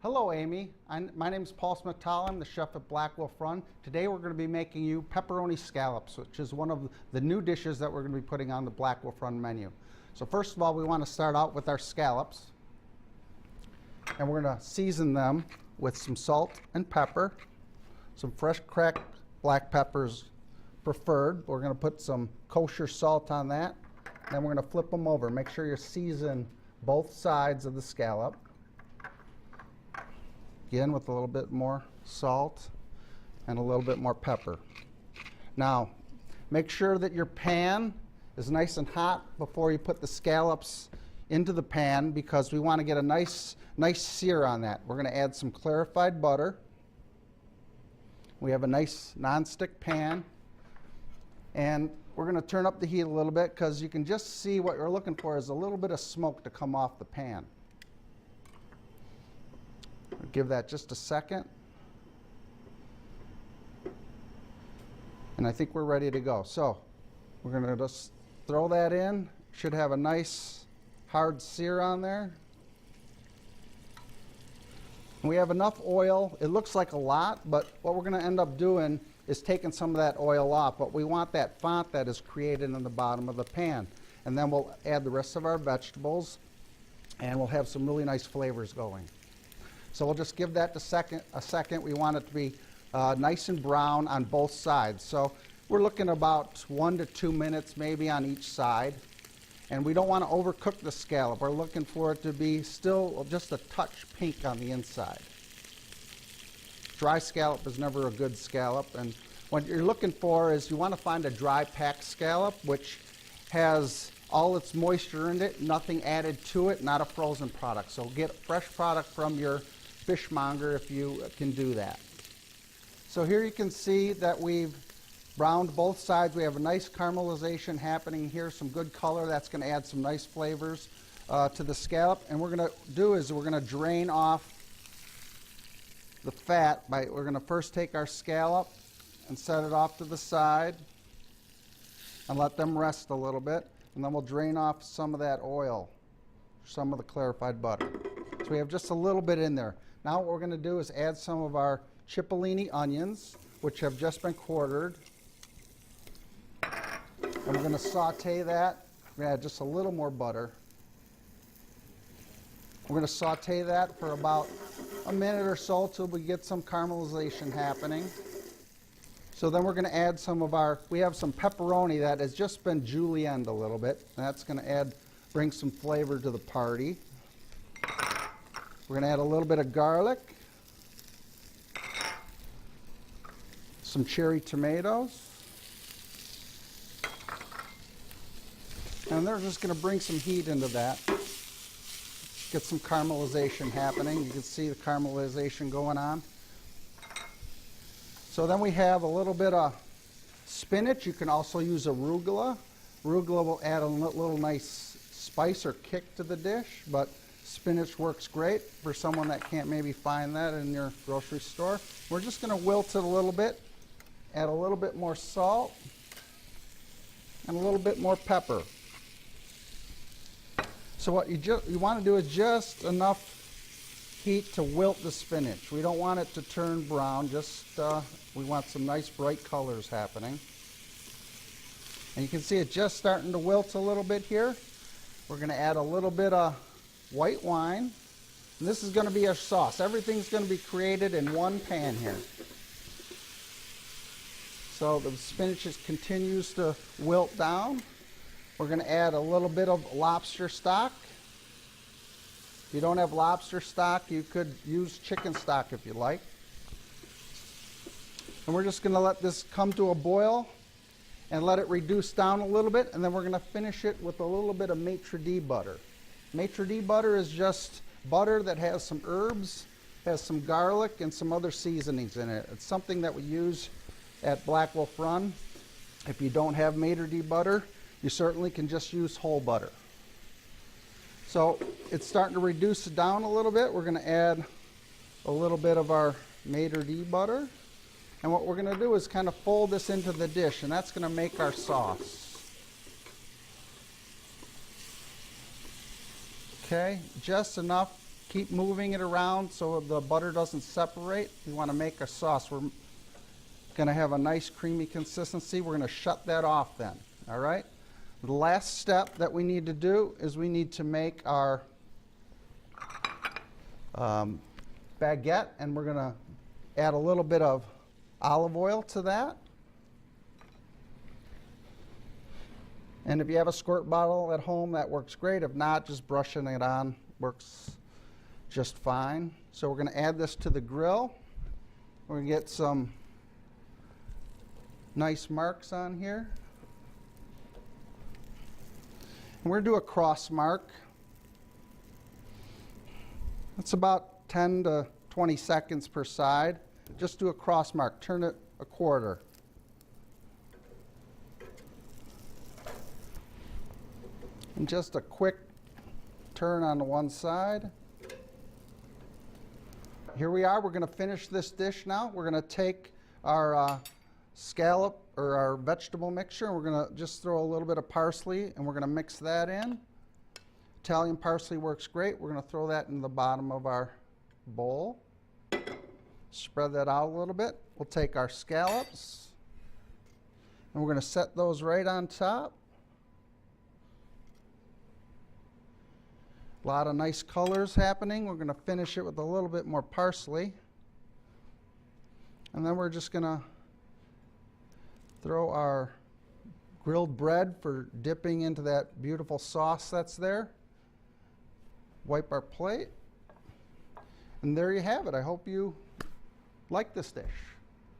Hello, Amy. My name is Paul Smith-Tall. I'm the chef at Black Wolf Run. Today we're going to be making you pepperoni scallops, which is one of the new dishes that we're going to be putting on the Black Wolf Run menu. So first of all, we want to start out with our scallops. And we're going to season them with some salt and pepper, some fresh cracked black peppers preferred. We're going to put some kosher salt on that. Then we're going to flip them over. Make sure you season both sides of the scallop. Again, with a little bit more salt and a little bit more pepper. Now, make sure that your pan is nice and hot before you put the scallops into the pan, because we want to get a nice sear on that. We're going to add some clarified butter. We have a nice non-stick pan, and we're going to turn up the heat a little bit because you can just see what you're looking for is a little bit of smoke to come off the pan. Give that just a second. And I think we're ready to go. So we're going to just throw that in. Should have a nice hard sear on there. And we have enough oil. It looks like a lot, but what we're going to end up doing is taking some of that oil off. But we want that font that is created in the bottom of the pan. And then we'll add the rest of our vegetables, and we'll have some really nice flavors going. So we'll just give that a second. We want it to be nice and brown on both sides. So we're looking about 1 to 2 minutes maybe on each side. And we don't want to overcook the scallop. We're looking for it to be still just a touch pink on the inside. Dry scallop is never a good scallop. And what you're looking for is you want to find a dry packed scallop which has all its moisture in it, nothing added to it, not a frozen product. So get fresh product from your fishmonger if you can do that. So here you can see that we've browned both sides. We have a nice caramelization happening here, some good color. That's going to add some nice flavors to the scallop. And we're going to do is we're going to drain off the fat by, we're going to first take our scallop and set it off to the side and let them rest a little bit. And then we'll drain off some of that oil, some of the clarified butter. So we have just a little bit in there. Now what we're going to do is add some of our cipollini onions, which have just been quartered. And we're going to saute that. We're going to add just a little more butter. We're going to saute that for about a minute or so till we get some caramelization happening. So then we're going to add some of our, we have some pepperoni that has just been julienned a little bit. And that's going to bring some flavor to the party. We're going to add a little bit of garlic, some cherry tomatoes, and they're just going to bring some heat into that. Get some caramelization happening. You can see the caramelization going on. So then we have a little bit of spinach. You can also use arugula. Arugula will add a little nice spice or kick to the dish, but spinach works great for someone that can't maybe find that in your grocery store. We're just going to wilt it a little bit, add a little bit more salt, and a little bit more pepper. So what you want to do is just enough heat to wilt the spinach. We don't want it to turn brown, just we want some nice bright colors happening. And you can see it just starting to wilt a little bit here. We're going to add a little bit of white wine. And this is going to be our sauce. Everything's going to be created in one pan here. So the spinach continues to wilt down. We're going to add a little bit of lobster stock. If you don't have lobster stock, you could use chicken stock if you like. And we're just going to let this come to a boil and let it reduce down a little bit, and then we're going to finish it with a little bit of maitre d' butter. Maitre d' butter is just butter that has some herbs, has some garlic, and some other seasonings in it. It's something that we use at Black Wolf Run. If you don't have maitre d' butter, you certainly can just use whole butter. So it's starting to reduce it down a little bit. We're going to add a little bit of our maitre d' butter. And what we're going to do is kind of fold this into the dish, and that's going to make our sauce. Okay, just enough Keep moving it around so the butter doesn't separate. We want to make a sauce. We're going to have a nice creamy consistency. We're going to shut that off then. All right? The last step that we need to do is we need to make our baguette, and we're going to add a little bit of olive oil to that. And if you have a squirt bottle at home, that works great. If not, just brushing it on works just fine. So we're going to add this to the grill. We're going to get some nice marks on here. And we're going to do a cross mark. It's about 10 to 20 seconds per side. Just do a cross mark. Turn it a quarter. And just a quick turn on the one side. Here we are. We're going to finish this dish now. We're going to take our scallop or our vegetable mixture, and we're going to just throw a little bit of parsley, and we're going to mix that in. Italian parsley works great. We're going to throw that in the bottom of our bowl. Spread that out a little bit. We'll take our scallops, and we're going to set those right on top. A lot of nice colors happening. We're going to finish it with a little bit more parsley. And then we're just going to throw our grilled bread for dipping into that beautiful sauce that's there. Wipe our plate. And there you have it. I hope you like this dish.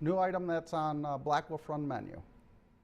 New item that's on Black Wolf Run menu.